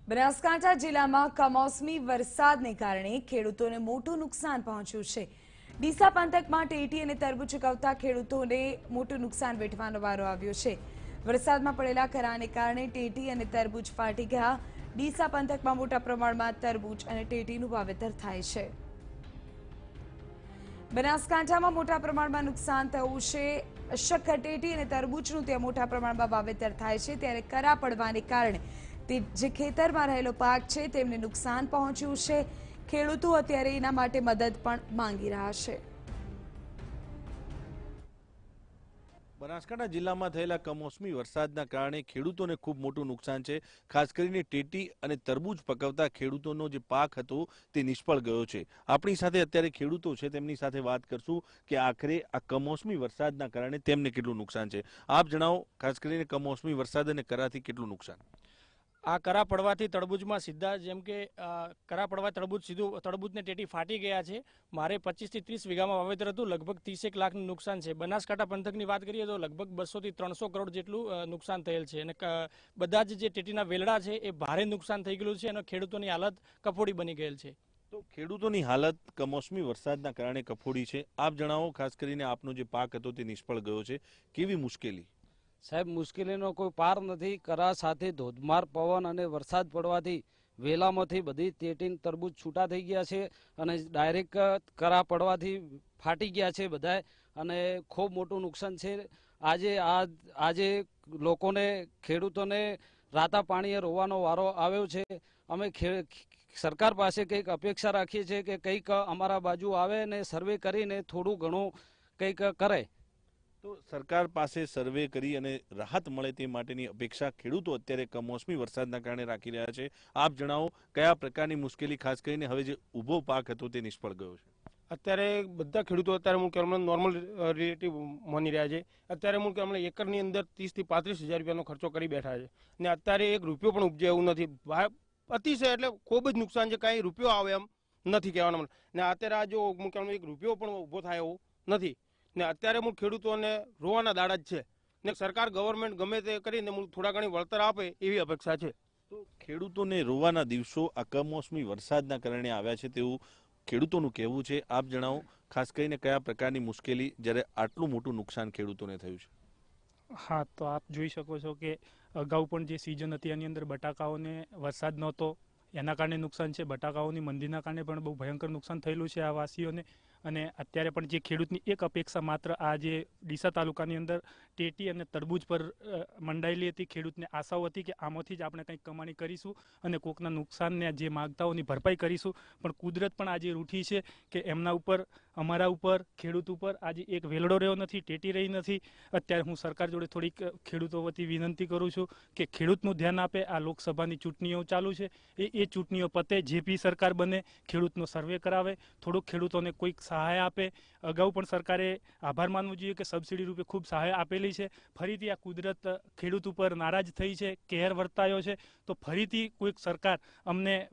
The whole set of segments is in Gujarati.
બનાસકાંઠા જિલ્લામાં કમોસમી વરસાદને કારણે ખેડૂતોને મોટું નુકસાન પહોંચ્યું છે। ડીસા પંથકમાં ટેટી અને તરબૂચ ચૂકવતા ખેડૂતોને મોટું નુકસાન વેઠવાનો વારો આવ્યો છે। વરસાદમાં પડેલા કરાને કારણે ટેટી અને તરબૂચ ફાટી ગયા। ડીસા પંથકમાં મોટા પ્રમાણમાં તરબૂચ અને ટેટીનું વાવેતર થાય છે। બનાસકાંઠામાં મોટા પ્રમાણમાં નુકસાન થયું છે। શક્કર, ટેટી અને તરબૂચનું ત્યાં મોટા પ્રમાણમાં વાવેતર થાય છે, ત્યારે કરા પડવાને કારણે જે ખેતરમાં રહેલો પાક છે તેમને નુકસાન પહોંચ્યું છે। ખેડૂતો અત્યારે એના માટે મદદ પણ માંગી રહ્યા છે। બનાસકાંઠા જિલ્લામાં થયેલા કમોસમી વરસાદના કારણે ખેડૂતોને ખૂબ મોટું નુકસાન છે। ખાસ કરીને ટેટી અને તરબૂચ પકવતા ખેડૂતોનો જે પાક હતો તે નિષ્ફળ ગયો છે। આપણી સાથે અત્યારે ખેડૂતો છે, તેમની સાથે વાત કરશું કે આખરે આ કમોસમી વરસાદના કારણે તેમને કેટલું નુકસાન છે। આપ જણાવો, ખાસ કરીને કમોસમી વરસાદ અને કરાથી કેટલું નુકસાન? આ કરા પડવાથી તરબૂચમાં સીધા જેમ કે કરા પડવા તરબૂચને ટેટી ફાટી ગયા છે। મારે 25 થી 30 વીઘામાં વાવેતર હતું, લગભગ 30 લાખનું નુકસાન છે। બનાસકાંઠા પંથકની વાત કરીએ તો લગભગ 200 થી 300 કરોડ જેટલું નુકસાન થયેલ છે અને બધા જ જે ટેટીના વેલડા છે એ ભારે નુકસાન થઈ ગયેલું છે અને ખેડૂતોની હાલત કફોડી બની ગયેલ છે। તો ખેડૂતોની હાલત કમોસમી વરસાદના કારણે કફોડી છે। આપ જણાવો, ખાસ કરીને આપનો જે પાક હતો તે નિષ્ફળ ગયો છે, કેવી મુશ્કેલી? સાહેબ, મુશ્કેલીનો કોઈ પાર નથી। કરા સાથે ધોધમાર પવન અને વરસાદ પડવાથી વેલામાંથી બધી ટેટીન તરબૂચ છૂટા થઈ ગયા છે અને ડાયરેક્ટ કરા પડવાથી ફાટી ગયા છે બધા અને ખૂબ મોટું નુકસાન છે। આજે લોકોને, ખેડૂતોને રાતા પાણીએ રોવાનો વારો આવ્યો છે। અમે સરકાર પાસે કંઈક અપેક્ષા રાખીએ છીએ કે કંઈક અમારા બાજુ આવે અને સર્વે કરીને થોડું ઘણું કંઈક કરે। તો સરકાર પાસે સર્વે કરી અને રાહત મળે તે માટેની અપેક્ષા ખેડૂતો અત્યારે કમોસમી વરસાદના કારણે રાખી રહ્યા છે। આપ જણાવો, કયા પ્રકારની મુશ્કેલી, ખાસ કરીને હવે જે ઊભો પાક હતો તે નિષ્ફળ ગયો છે? અત્યારે બધા ખેડૂતો અત્યારે નોર્મલ રિલેટિવ માની રહ્યા છે। અત્યારે હમણાં એકરની અંદર 30 થી 35 હજાર રૂપિયાનો ખર્ચો કરી બેઠા છે ને અત્યારે એક રૂપિયો પણ ઉપજે એવું નથી। અતિશય એટલે ખૂબ જ નુકસાન છે, કાંઈ રૂપિયો આવે એમ નથી કહેવાનો ને અત્યારે આ જો એક રૂપિયો પણ ઊભો થાય એવું નથી ને અત્યારે ખેડૂતોને રોવાના દાડા જ છે ને સરકાર, ગવર્મેન્ટ ગમે તે કરીને થોડા ઘણી વળતર આપે એવી અપેક્ષા છે। તો ખેડૂતોને રોવાના દિવસો આ કમોસમી વરસાદના કારણે આવ્યા છે તેવું ખેડૂતોનું કહેવું છે। આપ જણાવો, ખાસ કરીને કયા પ્રકારની મુશ્કેલી જ્યારે આટલું મોટું નુકસાન ખેડૂતોને થયું છે? હા, તો આપ જોઈ શકો છો કે અગાઉ પણ જે સિઝન હતી એની અંદર બટાકાઓને વરસાદ નહોતો, એના કારણે નુકસાન છે। બટાકાઓની મંદીના કારણે પણ બહુ ભયંકર નુકસાન થયેલું છે આ વાસીઓને। અને અત્યારે પણ જે ખેડૂતની એક અપેક્ષા માત્ર આ જે ડીસા તાલુકાની અંદર ટેટી અને તરબૂચ પર મંડાયેલી હતી, ખેડૂતને આશાઓ હતી કે આમાંથી જ આપણે કંઈક કમાણી કરીશું અને કોકના નુકસાનને જે માગતાઓની ભરપાઈ કરીશું। પણ કુદરત પણ આજે રૂઠી છે કે એમના ઉપર, અમારા ઉપર, ખેડૂત ઉપર આજે એક વેલડો રહ્યો નથી, ટેટી રહી નથી। અત્યારે હું સરકાર જોડે થોડીક ખેડૂતો વતી વિનંતી કરું છું કે ખેડૂતનું ધ્યાન આપે। આ લોકસભાની ચૂંટણીઓ ચાલુ છે, એ ચૂંટણીઓ પતે, જે બી સરકાર બને ખેડૂતનો સર્વે કરાવે, થોડુંક ખેડૂતોને કોઈક સહાય આપે। અગાઉ પણ સરકારે આભાર માનવો જોઈએ કે સબસિડી રૂપે ખૂબ સહાય આપેલી છે। ફરીથી આ કુદરત ખેડૂત ઉપર નારાજ થઈ છે, કહેર વર્તાયો છે, તો ફરીથી કોઈક સરકાર અમને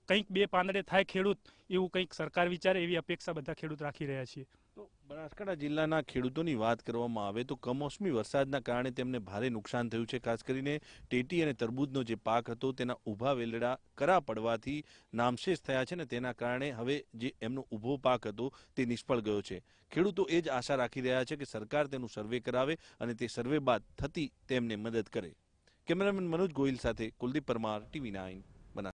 કંઈક બે પાંદડે થાય ખેડૂત એવું કંઈક સરકાર વિચારે એવી અપેક્ષા બધા ખેડૂત રાખી રહ્યા છીએ। તો બનાસકાંઠા જિલ્લાના ખેડૂતોની વાત કરવામાં આવે તો કમોસમી વરસાદના કારણે તેમને ભારે નુકસાન થયું છે। ખાસ કરીને ટેટી અને તરબૂચનો જે પાક હતો તેના ઊભા વેલડા કરા પડવાથી નામશેષ થયા છે ને તેના કારણે હવે જે એમનો ઊભો પાક હતો તે નિષ્ફળ ગયો છે। ખેડૂતો એ જ આશા રાખી રહ્યા છે કે સરકાર તેનું સર્વે કરાવે અને તે સર્વે બાદ થતી તેમને મદદ કરે। કેમેરામેન મનોજ ગોહિલ સાથે કુલદીપ પરમાર, TV9।